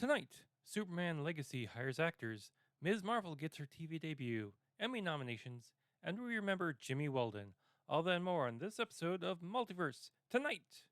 Tonight, Superman Legacy hires actors, Ms. Marvel gets her TV debut, Emmy nominations, and we remember Jimmy Walden. All that and more on this episode of Multiverse Tonight.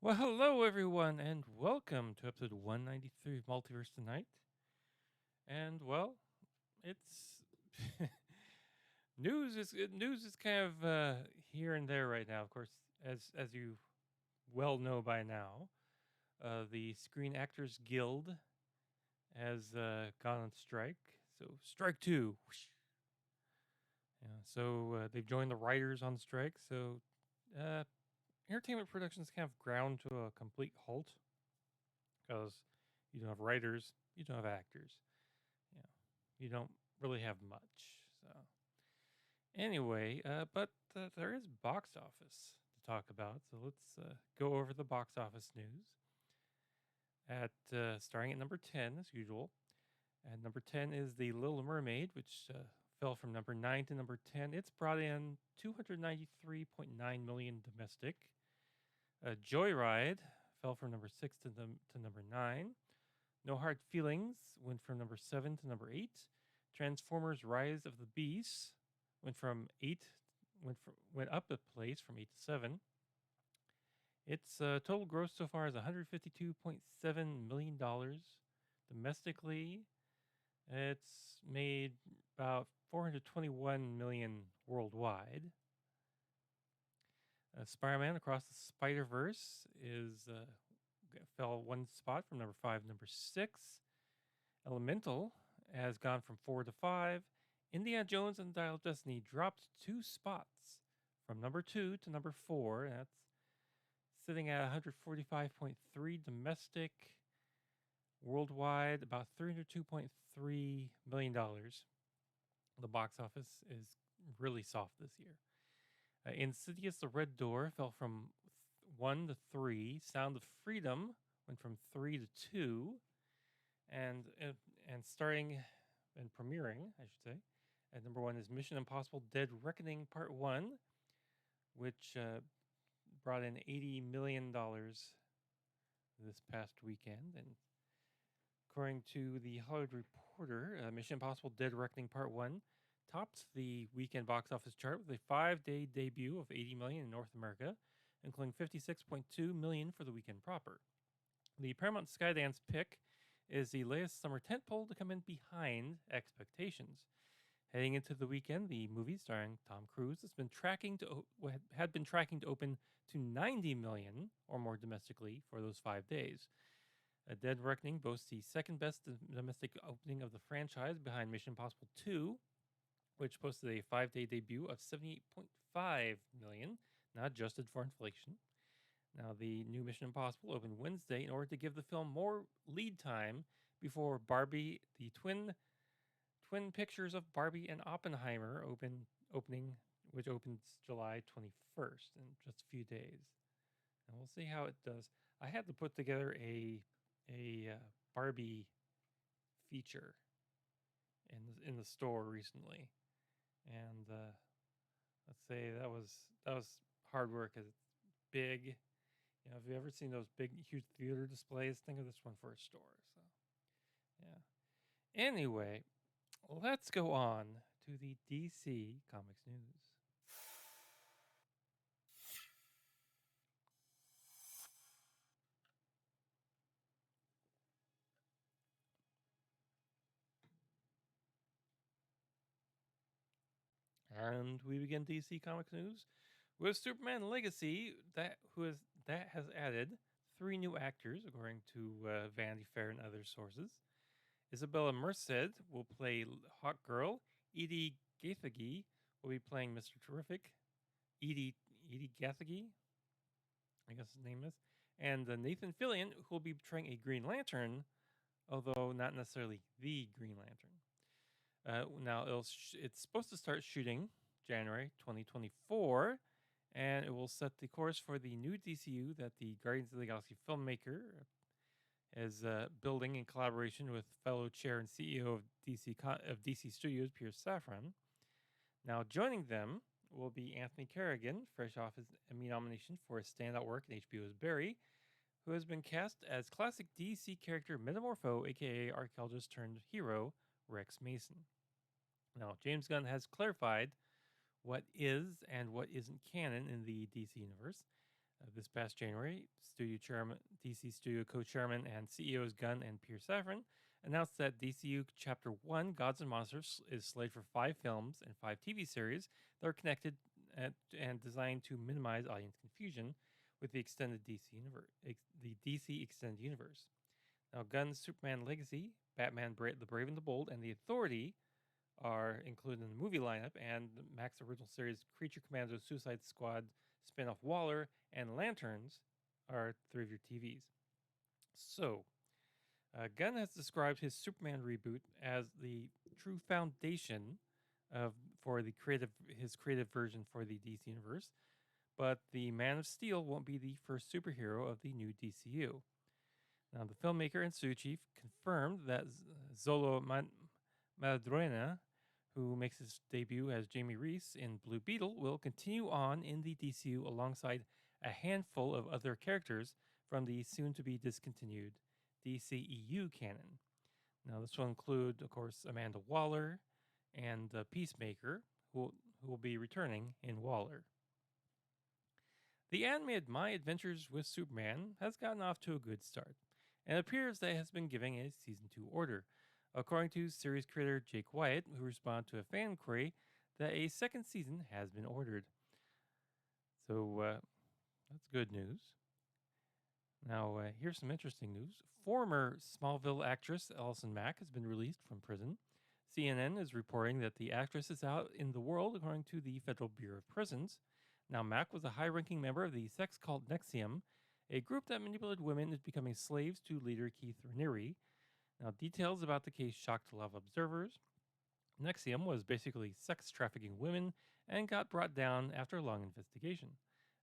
Well, hello everyone, and welcome to episode 193 of Multiverse Tonight. And well, it's news is kind of here and there right now. Of course, as you well know by now, the Screen Actors Guild has gone on strike. So strike two. Whoosh. Yeah, so they've joined the writers on strike. So uh, entertainment productions kind of ground to a complete halt because you don't have writers, you don't have actors. You know, you don't really have much. So anyway, but there is box office to talk about. So let's go over the box office news. At starting at number 10 as usual. And number 10 is The Little Mermaid, which fell from number 9 to number 10. It's brought in 293.9 million domestic. Joyride fell from number 6 to number 9. No Hard Feelings went from number 7 to number 8. Transformers Rise of the Beasts went up a place from 8 to 7. Its total gross so far is $152.7 million. Domestically, it's made about 421 million worldwide. Spider-Man Across the Spider-Verse fell one spot from number 5 to number 6. Elemental has gone from 4 to 5. Indiana Jones and the Dial of Destiny dropped 2 spots from number 2 to number 4. That's sitting at 145.3 domestic. Worldwide, about $302.3 million. The box office is really soft this year. Insidious The Red Door fell from 1 to 3. Sound of Freedom went from 3 to 2. And starting and premiering, I should say, at number 1 is Mission Impossible Dead Reckoning Part 1, which brought in $80 million this past weekend. And according to the Hollywood Reporter, Mission Impossible Dead Reckoning Part 1 topped the weekend box office chart with a 5-day debut of 80 million in North America, including 56.2 million for the weekend proper. The Paramount Skydance pick is the latest summer tentpole to come in behind expectations. Heading into the weekend, the movie starring Tom Cruise had been tracking to open to 90 million or more domestically for those 5 days. A Dead Reckoning boasts the second best domestic opening of the franchise behind Mission Impossible 2, which posted a 5-day debut of 78.5 million, not adjusted for inflation. Now, the new Mission Impossible opened Wednesday in order to give the film more lead time before Barbie, the twin pictures of Barbie and Oppenheimer opening, which opens July 21st in just a few days. And we'll see how it does. I had to put together a Barbie feature in the store recently, and let's say that was hard work because it's big. You know, have you ever seen those big, huge theater displays? Think of this one for a store. So, yeah. Anyway, let's go on to the DC Comics news. And we begin DC Comics news with Superman Legacy that has added 3 new actors, according to Vanity Fair and other sources. Isabella Merced will play Hawk Girl. Edie Gathegi will be playing Mr. Terrific. Edie Gathegi, I guess his name is, and Nathan Fillion, who will be portraying a Green Lantern, although not necessarily the Green Lantern. Now it's supposed to start shooting January 2024, and it will set the course for the new DCU that the Guardians of the Galaxy filmmaker is building in collaboration with fellow chair and CEO of DC Studios, Pierce Safran. Now joining them will be Anthony Carrigan, fresh off his Emmy nomination for his standout work in HBO's Barry, who has been cast as classic DC character Metamorpho, aka archaeologist turned hero Rex Mason. Now, James Gunn has clarified what is and what isn't canon in the DC universe. This past January, DC Studio co-chairman and CEOs Gunn and Pierce Safran announced that DCU Chapter 1, Gods and Monsters, is slated for 5 films and 5 TV series that are connected and designed to minimize audience confusion with the extended the DC Extended Universe. Now, Gunn's Superman Legacy, Batman the Brave and the Bold, and The Authority are included in the movie lineup, and Mac's original series Creature Commandos, Suicide Squad, spin-off Waller, and Lanterns are 3 of your TVs. So, Gunn has described his Superman reboot as the true foundation for his creative version for the DC universe, but the Man of Steel won't be the first superhero of the new DCU. Now, the filmmaker and studio chief confirmed that Zolo Madruena, who makes his debut as Jamie Reese in Blue Beetle, will continue on in the DCU alongside a handful of other characters from the soon-to-be discontinued DCEU canon. Now, this will include, of course, Amanda Waller and Peacemaker, who will be returning in Waller. The animated My Adventures with Superman has gotten off to a good start, and it appears that it has been giving a Season 2 order, according to series creator Jake Wyatt, who responded to a fan query that a second season has been ordered. So that's good news. Now, here's some interesting news. Former Smallville actress Allison Mac has been released from prison. CNN is reporting that the actress is out in the world, according to the Federal Bureau of Prisons. Now, Mac was a high-ranking member of the sex cult Nvixm, a group that manipulated women into becoming slaves to leader Keith Raniere. Now, details about the case shocked a lot of observers. Nvixm was basically sex trafficking women and got brought down after a long investigation.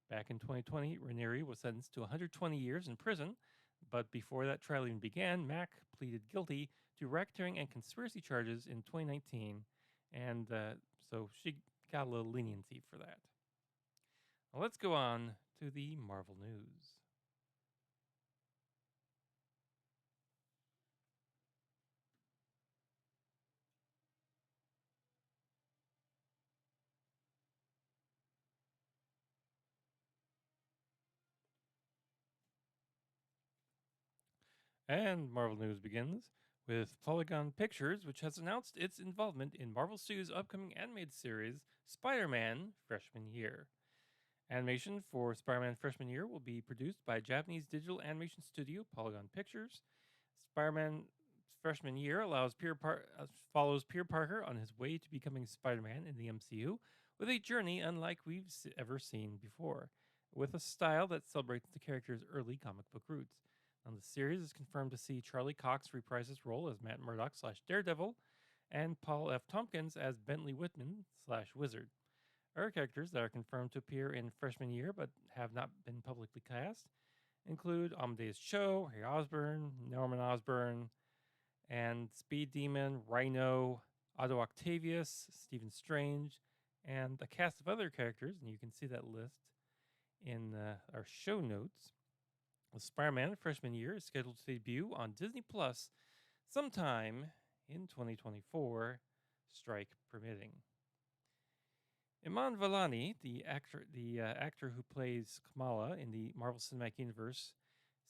Back in 2020, Raniere was sentenced to 120 years in prison, but before that trial even began, Mac pleaded guilty to racketeering and conspiracy charges in 2019, and so she got a little leniency for that. Now let's go on to the Marvel news. And Marvel News begins with Polygon Pictures, which has announced its involvement in Marvel Studios' upcoming animated series, Spider-Man Freshman Year. Animation for Spider-Man Freshman Year will be produced by Japanese digital animation studio Polygon Pictures. Spider-Man Freshman Year follows Peter Parker on his way to becoming Spider-Man in the MCU, with a journey unlike we've ever seen before, with a style that celebrates the character's early comic book roots. Now, the series is confirmed to see Charlie Cox reprise his role as Matt Murdock / Daredevil, and Paul F. Tompkins as Bentley Whitman / Wizard. Other characters that are confirmed to appear in Freshman Year but have not been publicly cast include Amadeus Cho, Harry Osborn, Norman Osborn, and Speed Demon, Rhino, Otto Octavius, Stephen Strange, and a cast of other characters, and you can see that list in our show notes. The Spider-Man Freshman Year is scheduled to debut on Disney Plus sometime in 2024, strike permitting. Iman Vellani, the actor who plays Kamala in the Marvel Cinematic Universe,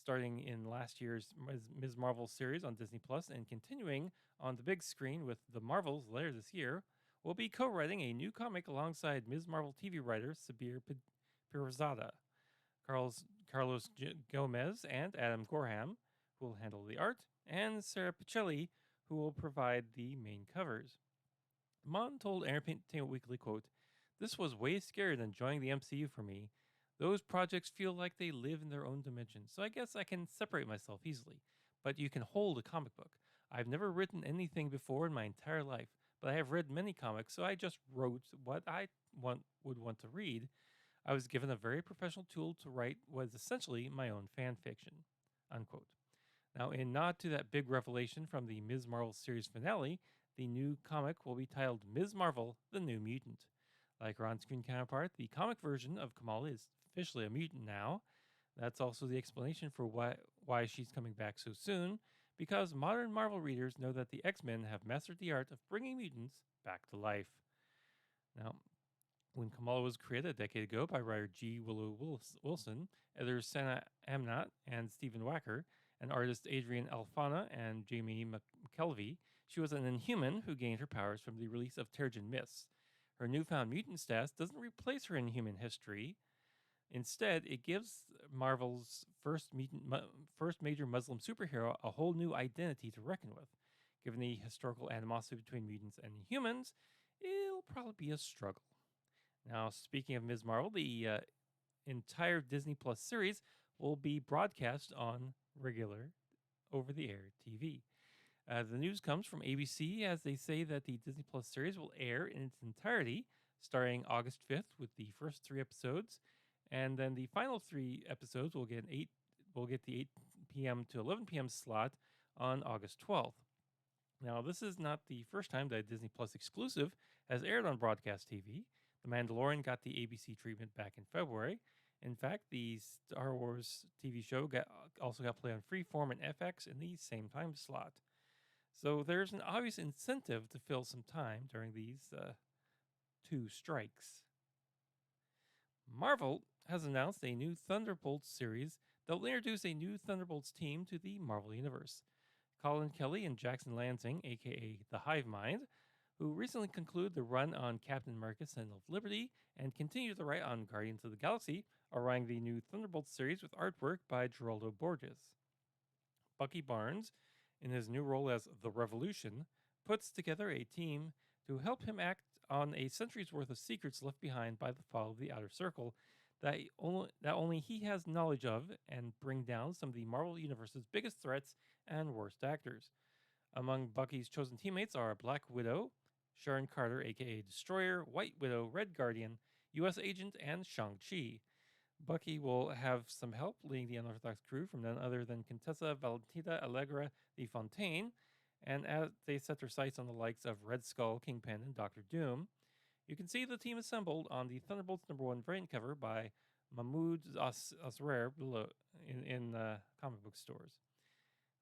starting in last year's Ms. Marvel series on Disney Plus and continuing on the big screen with The Marvels later this year, will be co-writing a new comic alongside Ms. Marvel TV writer Sabir Pirzada. Carlos Gomez and Adam Gorham, who will handle the art, and Sarah Pichelli, who will provide the main covers. Mon told Entertainment Weekly, quote, "This was way scarier than joining the MCU for me. Those projects feel like they live in their own dimension, so I guess I can separate myself easily. But you can hold a comic book. I've never written anything before in my entire life, but I have read many comics, so I just wrote what would want to read. I was given a very professional tool to write what is essentially my own fan fiction." Unquote. Now, in nod to that big revelation from the Ms. Marvel series finale, the new comic will be titled Ms. Marvel: The New Mutant. Like her on-screen counterpart, the comic version of Kamala is officially a mutant now. That's also the explanation for why she's coming back so soon, because modern Marvel readers know that the X-Men have mastered the art of bringing mutants back to life. Now, when Kamala was created a decade ago by writer G. Wilson, editors Sana Amnat and Stephen Wacker, and artists Adrian Alfana and Jamie McKelvey, she was an inhuman who gained her powers from the release of Terrigen Mists. Her newfound mutant status doesn't replace her inhuman history. Instead, it gives Marvel's first major Muslim superhero a whole new identity to reckon with. Given the historical animosity between mutants and humans, it'll probably be a struggle. Now, speaking of Ms. Marvel, the entire Disney Plus series will be broadcast on regular over the air TV. The news comes from ABC as they say that the Disney Plus series will air in its entirety starting August 5th with the first 3 episodes, and then the final 3 episodes will get the 8 p.m. to 11 p.m. slot on August 12th. Now, this is not the first time that a Disney Plus exclusive has aired on broadcast TV. The Mandalorian got the ABC treatment back in February. In fact, the Star Wars TV show also got played on Freeform and FX in the same time slot. So there's an obvious incentive to fill some time during these 2 strikes. Marvel has announced a new Thunderbolts series that will introduce a new Thunderbolts team to the Marvel Universe. Colin Kelly and Jackson Lansing, aka the Hive Mind, who recently concluded the run on Captain America: Sentinel of Liberty and continue to write on Guardians of the Galaxy, are writing the new Thunderbolts series with artwork by Geraldo Borges. Bucky Barnes, in his new role as the Revolution, puts together a team to help him act on a century's worth of secrets left behind by the fall of the Outer Circle that only he has knowledge of, and bring down some of the Marvel Universe's biggest threats and worst actors. Among Bucky's chosen teammates are Black Widow, Sharon Carter, aka Destroyer, White Widow, Red Guardian, U.S. Agent, and Shang-Chi. Bucky will have some help leading the unorthodox crew from none other than Contessa Valentina Allegra de Fontaine, and as they set their sights on the likes of Red Skull, Kingpin, and Doctor Doom, you can see the team assembled on the Thunderbolts #1 variant cover by Mahmoud Asrar below in comic book stores.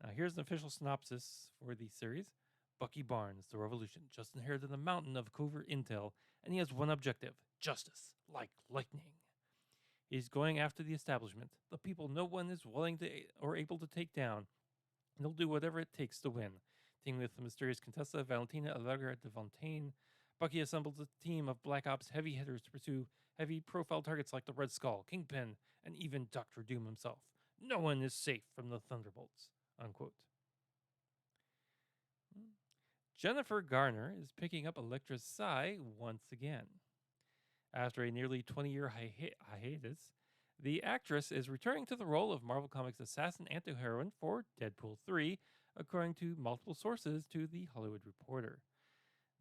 Now, here's an official synopsis for the series. Bucky Barnes, the Revolution, just inherited a mountain of covert intel, and he has one objective: justice, like lightning. He's going after the establishment, the people no one is willing to or able to take down, and he'll do whatever it takes to win. Teaming with the mysterious Contessa Valentina Allegra de Fontaine, Bucky assembles a team of Black Ops heavy hitters to pursue heavy-profile targets like the Red Skull, Kingpin, and even Doctor Doom himself. No one is safe from the Thunderbolts. Unquote. Jennifer Garner is picking up Elektra's Psy once again. After a nearly 20-year hiatus, the actress is returning to the role of Marvel Comics' assassin anti-heroine for Deadpool 3, according to multiple sources to The Hollywood Reporter.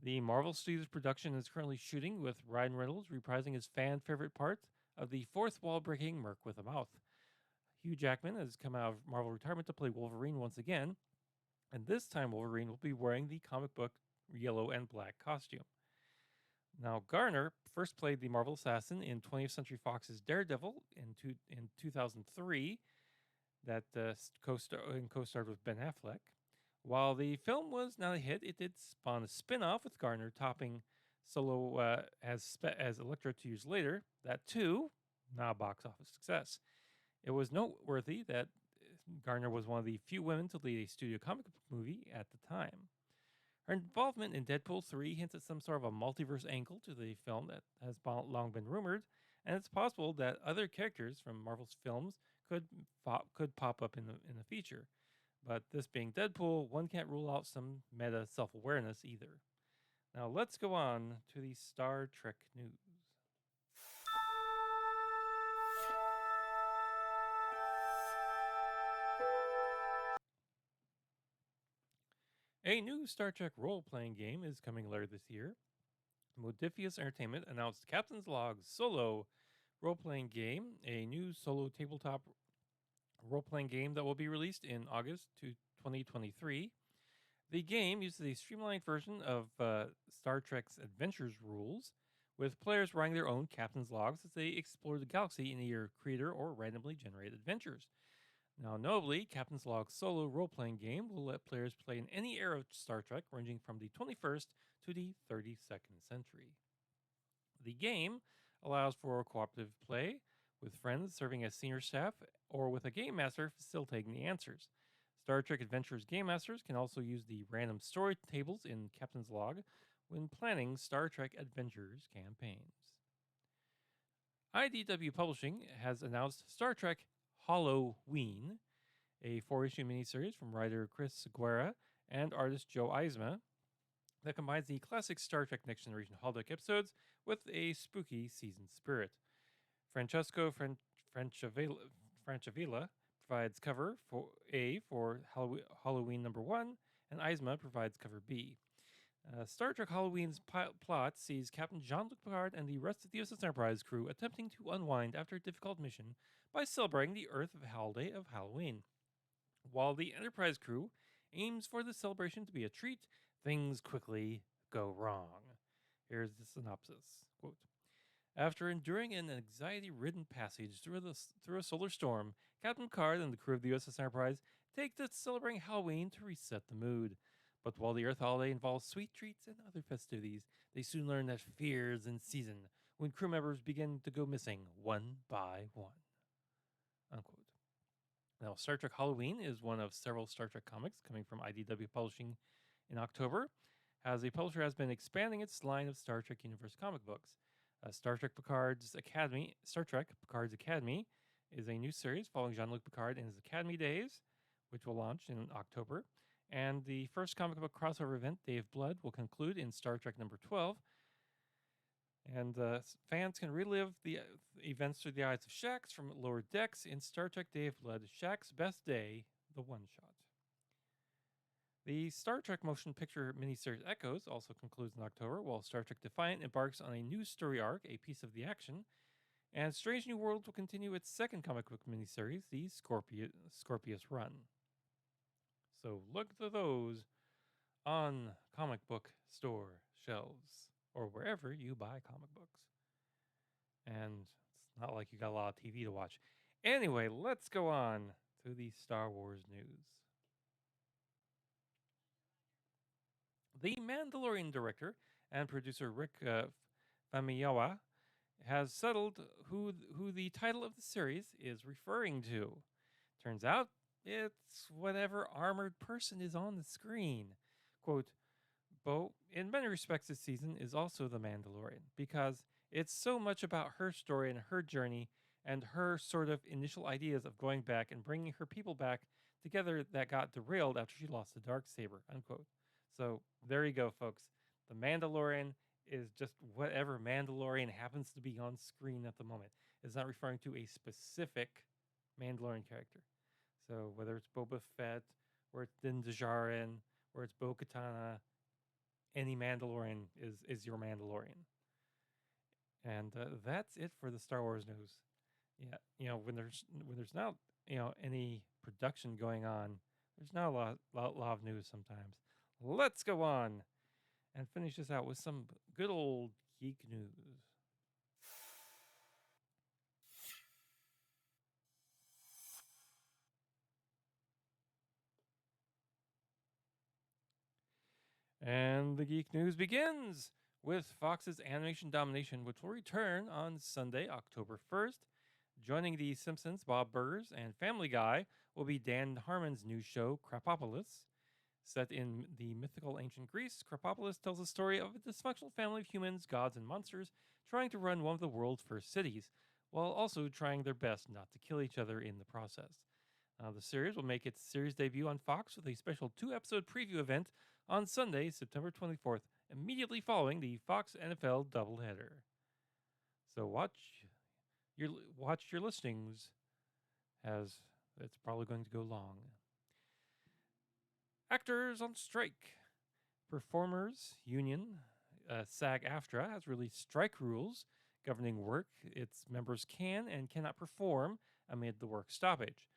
The Marvel Studios production is currently shooting, with Ryan Reynolds reprising his fan-favorite part of the fourth wall-breaking Merc with a Mouth. Hugh Jackman has come out of Marvel retirement to play Wolverine once again, and this time Wolverine will be wearing the comic book yellow and black costume. Now, Garner first played the Marvel assassin in 20th Century Fox's Daredevil in 2003, that co-starred with Ben Affleck. While the film was not a hit, it did spawn a spin-off with Garner topping solo as Elektra 2 years later. That too, not a box office success. It was noteworthy that Garner was one of the few women to lead a studio comic book movie at the time. Her involvement in Deadpool 3 hints at some sort of a multiverse angle to the film that has long been rumored, and it's possible that other characters from Marvel's films could pop up in the feature. But this being Deadpool, one can't rule out some meta self-awareness either. Now let's go on to the Star Trek news. A new Star Trek role playing game is coming later this year. Modifius Entertainment announced Captain's Log Solo role playing game, a new solo tabletop role playing game that will be released in August 2023. The game uses a streamlined version of Star Trek's Adventures rules, with players writing their own captain's logs as they explore the galaxy in either creator or randomly generated adventures. Now, notably, Captain's Log solo role playing game will let players play in any era of Star Trek, ranging from the 21st to the 32nd century. The game allows for cooperative play, with friends serving as senior staff or with a game master facilitating the answers. Star Trek Adventures game masters can also use the random story tables in Captain's Log when planning Star Trek Adventures campaigns. IDW Publishing has announced Star Trek Halloween, a 4-issue miniseries from writer Chris Seguera and artist Joe Eisma that combines the classic Star Trek Next Generation holodeck episodes with a spooky season spirit. Francesco Francavilla provides cover for Halloween number 1, and Eisma provides cover B. Star Trek Halloween's plot sees Captain Jean-Luc Picard and the rest of the USS Enterprise crew attempting to unwind after a difficult mission by celebrating the Earth holiday of Halloween. While the Enterprise crew aims for the celebration to be a treat, things quickly go wrong. Here's the synopsis. Quote, after enduring an anxiety-ridden passage through a solar storm, Captain Picard and the crew of the USS Enterprise take to celebrating Halloween to reset the mood. But while the Earth holiday involves sweet treats and other festivities, they soon learn that fear is in season when crew members begin to go missing one by one. Unquote. Now, Star Trek Halloween is one of several Star Trek comics coming from IDW Publishing in October, as the publisher has been expanding its line of Star Trek Universe comic books. Star Trek Picard's Academy is a new series following Jean-Luc Picard in his Academy days, which will launch in October. And the first comic book crossover event, Day of Blood, will conclude in Star Trek number 12. And fans can relive the events through the eyes of Shax from Lower Decks in Star Trek Day of Blood, Shax's Best Day, the one-shot. The Star Trek motion picture miniseries Echoes also concludes in October, while Star Trek Defiant embarks on a new story arc, A Piece of the Action. And Strange New Worlds will continue its second comic book miniseries, the Scorpius Run. So look for those on comic book store shelves or wherever you buy comic books. And it's not like you got a lot of TV to watch. Anyway, let's go on to the Star Wars news. The Mandalorian director and producer Rick Famuyiwa has settled who the title of the series is referring to. Turns out it's whatever armored person is on the screen. Quote, Bo, in many respects this season is also The Mandalorian because it's so much about her story and her journey and her sort of initial ideas of going back and bringing her people back together that got derailed after she lost the Darksaber, unquote. So there you go, folks. The Mandalorian is just whatever Mandalorian happens to be on screen at the moment. It's not referring to a specific Mandalorian character. So whether it's Boba Fett, or it's Din Djarin, or it's Bo-Katan, any Mandalorian is your Mandalorian. And that's it for the Star Wars news. Yeah, when there's not any production going on, there's not a lot of news sometimes. Let's go on and finish this out with some good old geek news. And the geek news begins with Fox's Animation Domination, which will return on Sunday, October 1st. Joining The Simpsons, Bob Burgers, and Family Guy will be Dan Harmon's new show, Krapopolis. Set in the mythical ancient Greece, Krapopolis tells the story of a dysfunctional family of humans, gods, and monsters trying to run one of the world's first cities, while also trying their best not to kill each other in the process. The series will make its series debut on Fox with a special 2-episode preview event on Sunday, September 24th immediately following the Fox NFL doubleheader. So watch your listings, as it's probably going to go long. Actors on strike. Performers Union, SAG-AFTRA, has released strike rules governing work its members can and cannot perform amid the work stoppage.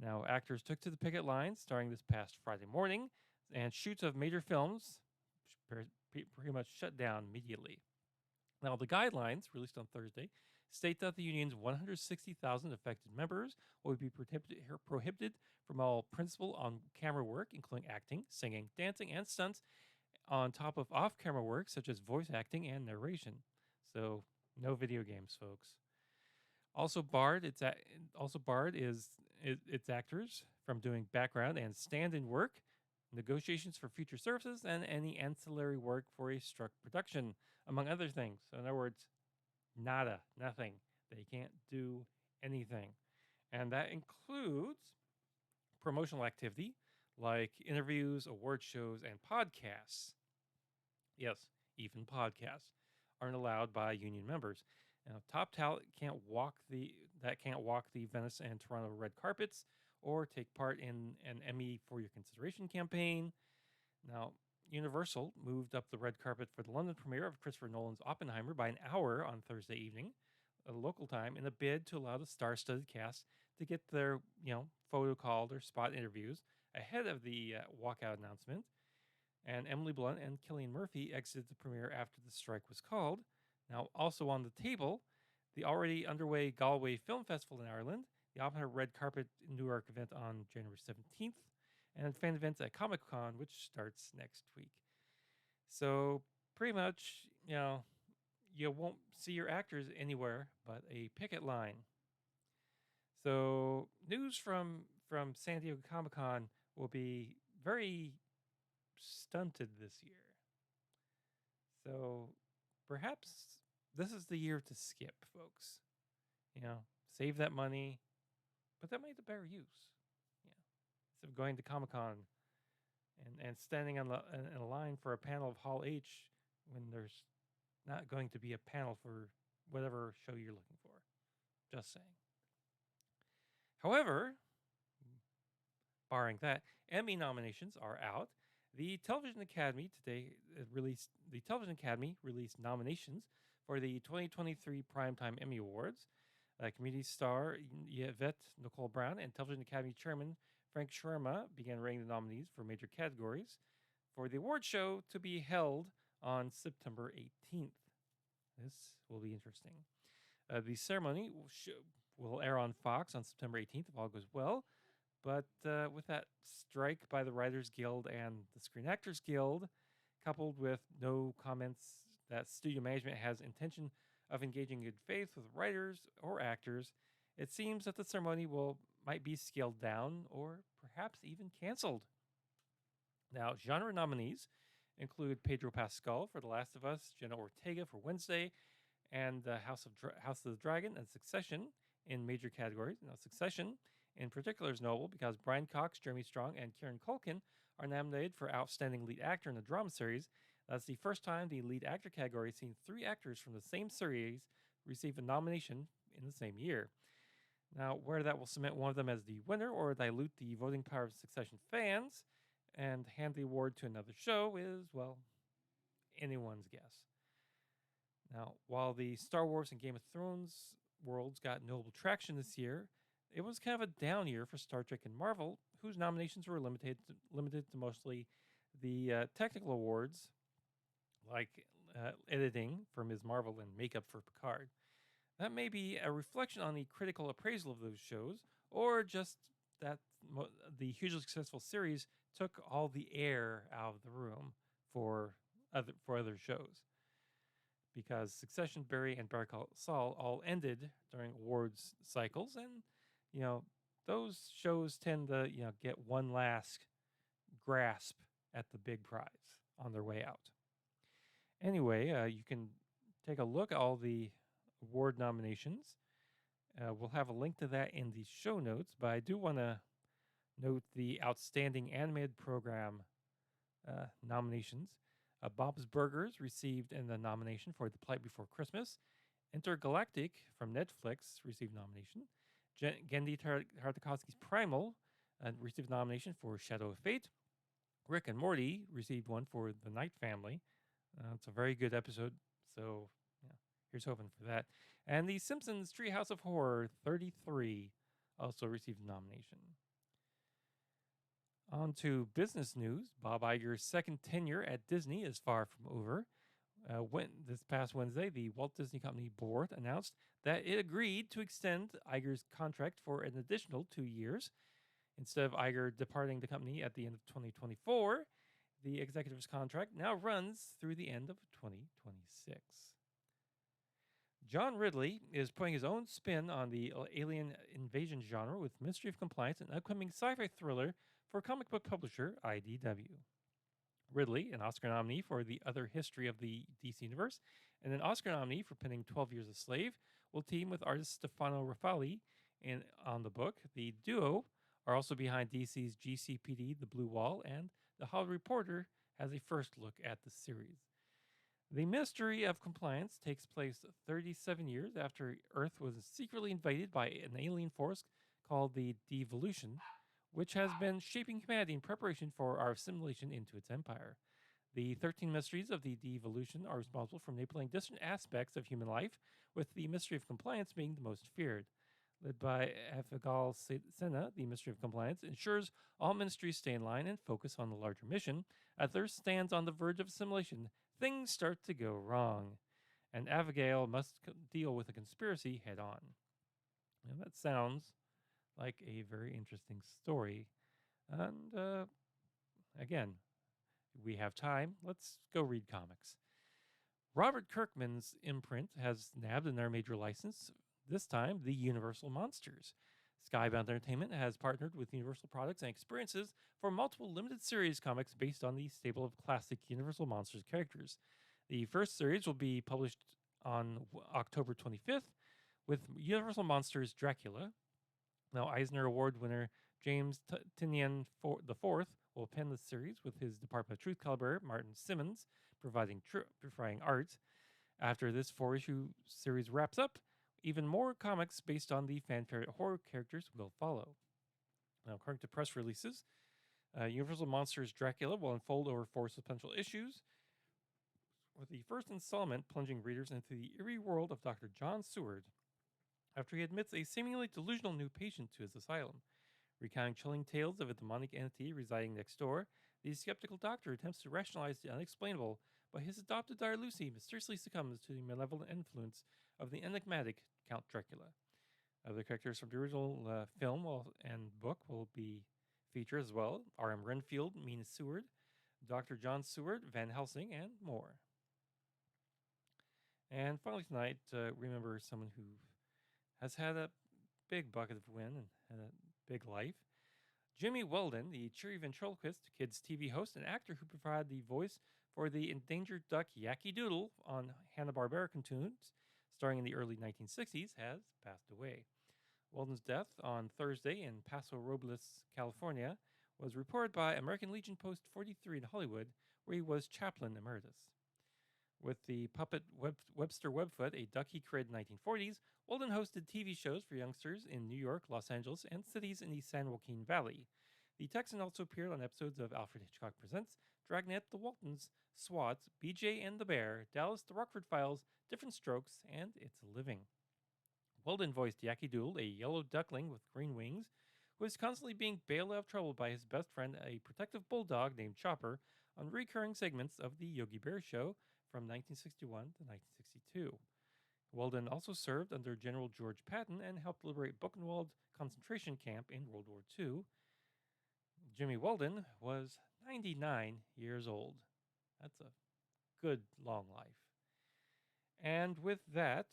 Now, actors took to the picket lines starting this past Friday morning, and shoots of major films pretty much shut down immediately. Now, the guidelines, released on Thursday, state that the union's 160,000 affected members will be prohibited from all principal on camera work, including acting, singing, dancing, and stunts, on top of off camera work such as voice acting and narration. So, no video games, folks. Also barred, its actors from doing background and stand-in work, negotiations for future services, and any ancillary work for a struck production, among other things. So in other words, nada, nothing. They can't do anything. And that includes promotional activity like interviews, award shows, and podcasts. Yes, even podcasts aren't allowed by union members. Now, top talent can't walk the Venice and Toronto red carpets or take part in an Emmy for your consideration campaign. Now, Universal moved up the red carpet for the London premiere of Christopher Nolan's Oppenheimer by an hour on Thursday evening, local time, in a bid to allow the star-studded cast to get their, photo called or spot interviews ahead of the walkout announcement. And Emily Blunt and Cillian Murphy exited the premiere after the strike was called. Now, also on the table, the already underway Galway Film Festival in Ireland, the Oppenheimer Red Carpet New York event on January 17th, and fan events at Comic Con, which starts next week. So, pretty much, you won't see your actors anywhere but a picket line. So, news from San Diego Comic Con will be very stunted this year. So, perhaps this is the year to skip, folks. Save that money, put that money to better use. Instead of going to Comic Con and standing in a line for a panel of Hall H when there's not going to be a panel for whatever show you're looking for. Just saying. However, barring that, Emmy nominations are out. The Television Academy released nominations for the 2023 Primetime Emmy Awards. Community star Yvette Nicole Brown and Television Academy Chairman Frank Sharma began rating the nominees for major categories for the award show to be held on September 18th. This will be interesting. The ceremony will air on Fox on September 18th if all goes well. But with that strike by the Writers Guild and the Screen Actors Guild, coupled with no comments that studio management has intention of engaging in good faith with writers or actors, it seems that the ceremony might be scaled down or perhaps even canceled. Now, genre nominees include Pedro Pascal for The Last of Us, Jenna Ortega for Wednesday, and House of the Dragon and Succession in major categories. Now, Succession in particular is notable because Brian Cox, Jeremy Strong, and Kieran Culkin are nominated for Outstanding Lead Actor in a Drama Series. That's the first time the lead actor category has seen three actors from the same series receive a nomination in the same year. Now, whether that will cement one of them as the winner or dilute the voting power of Succession fans and hand the award to another show is, well, anyone's guess. Now, while the Star Wars and Game of Thrones worlds got notable traction this year, it was kind of a down year for Star Trek and Marvel, whose nominations were limited to mostly the technical awards, like editing for Ms. Marvel and makeup for Picard. That may be a reflection on the critical appraisal of those shows, or just that the hugely successful series took all the air out of the room for other shows. Because Succession, Barry, and Better Call Saul all ended during awards cycles, and those shows tend to get one last grasp at the big prize on their way out. Anyway, you can take a look at all the award nominations. We'll have a link to that in the show notes, but I do want to note the Outstanding Animated Program nominations. Bob's Burgers received a nomination for The Plight Before Christmas. Intergalactic from Netflix received nomination. Genndy Tartakovsky's Primal received nomination for Shadow of Fate. Rick and Morty received one for The Night Family. It's a very good episode, so yeah, here's hoping for that. And The Simpsons Treehouse of Horror 33 also received a nomination. On to business news. Bob Iger's second tenure at Disney is far from over. This past Wednesday, the Walt Disney Company board announced that it agreed to extend Iger's contract for an additional 2 years. Instead of Iger departing the company at the end of 2024, the executive's contract now runs through the end of 2026. John Ridley is putting his own spin on the alien invasion genre with Mystery of Compliance, an upcoming sci-fi thriller for comic book publisher IDW. Ridley, an Oscar nominee for The Other History of the DC Universe, and an Oscar nominee for penning 12 Years a Slave, will team with artist Stefano Raffali on the book. The duo are also behind DC's GCPD, The Blue Wall, and The Hollywood Reporter has a first look at the series. The Mystery of Compliance takes place 37 years after Earth was secretly invaded by an alien force called the Devolution, which has been shaping humanity in preparation for our assimilation into its empire. The 13 mysteries of the Devolution are responsible for manipulating distant aspects of human life, with the Mystery of Compliance being the most feared. Led by Afigal Sena, the Mystery of Compliance ensures all ministries stay in line and focus on the larger mission. As Earth stands on the verge of assimilation, things start to go wrong, and Abigail must deal with a conspiracy head on. And that sounds like a very interesting story. And again, we have time. Let's go read comics. Robert Kirkman's imprint has nabbed another major license, this time the Universal Monsters. Skybound Entertainment has partnered with Universal Products and Experiences for multiple limited series comics based on the stable of classic Universal Monsters characters. The first series will be published on October 25th with Universal Monsters Dracula. Now, Eisner Award winner James Tynion IV will pen the series with his Department of Truth collaborator Martin Simmons providing art. After this 4-issue series wraps up, even more comics based on the fan favorite horror characters will follow. Now, according to press releases, Universal Monsters Dracula will unfold over 4 sequential issues, with the first installment plunging readers into the eerie world of Dr. John Seward after he admits a seemingly delusional new patient to his asylum. Recounting chilling tales of a demonic entity residing next door, the skeptical doctor attempts to rationalize the unexplainable, but his adopted daughter Lucy mysteriously succumbs to the malevolent influence of the enigmatic Count Dracula. Other characters from the original film and book will be featured as well. R.M. Renfield, Mina Seward, Dr. John Seward, Van Helsing, and more. And finally tonight, remember someone who has had a big bucket of wind and had a big life. Jimmy Walden, the cheery ventriloquist, kids TV host, and actor who provided the voice for the endangered duck Yacky Doodle on Hanna-Barbera cartoons starring in the early 1960s, has passed away. Walden's death on Thursday in Paso Robles, California, was reported by American Legion Post 43 in Hollywood, where he was chaplain emeritus. With the puppet Webster Webfoot, a duck he created in the 1940s, Walden hosted TV shows for youngsters in New York, Los Angeles, and cities in the San Joaquin Valley. The Texan also appeared on episodes of Alfred Hitchcock Presents, Dragnet, The Waltons, SWAT, BJ and the Bear, Dallas, The Rockford Files, Different Strokes, and It's a Living. Walden voiced Yacky Doodle, a yellow duckling with green wings, who is constantly being bailed out of trouble by his best friend, a protective bulldog named Chopper, on recurring segments of The Yogi Bear Show from 1961 to 1962. Walden also served under General George Patton and helped liberate Buchenwald concentration camp in World War II. Jimmy Walden was 99 years old. That's a good long life. And with that,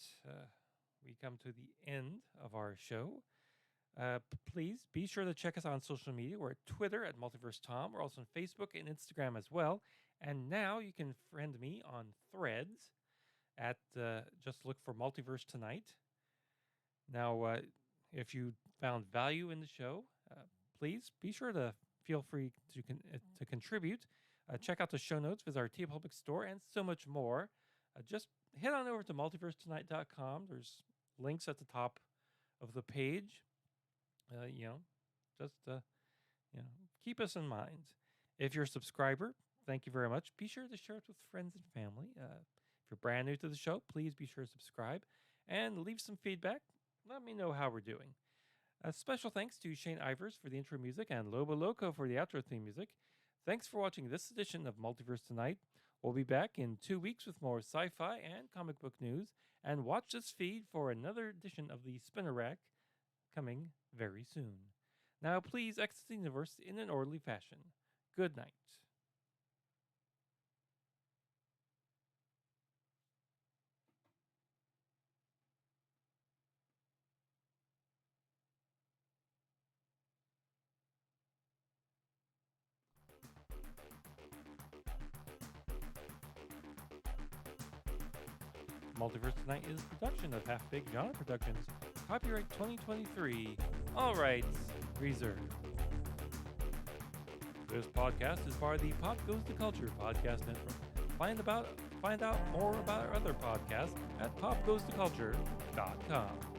we come to the end of our show. Please be sure to check us out on social media. We're at Twitter at Multiverse Tom. We're also on Facebook and Instagram as well. And now you can friend me on Threads at just look for Multiverse Tonight. Now, if you found value in the show, please be sure to feel free to contribute. Check out the show notes, visit our TeePublic store, and so much more. Just head on over to multiversetonight.com. There's links at the top of the page. Just keep us in mind. If you're a subscriber, thank you very much. Be sure to share it with friends and family. If you're brand new to the show, please be sure to subscribe and leave some feedback. Let me know how we're doing. A special thanks to Shane Ivers for the intro music and Lobo Loco for the outro theme music. Thanks for watching this edition of Multiverse Tonight. We'll be back in 2 weeks with more sci-fi and comic book news. And watch this feed for another edition of the Spinner Rack coming very soon. Now, please exit the universe in an orderly fashion. Good night. Multiverse Tonight is a production of Half Big Genre Productions. Copyright 2023. All rights reserved. This podcast is part of the Pop Goes to Culture podcast network. Find out more about our other podcasts at popgoestoculture.com.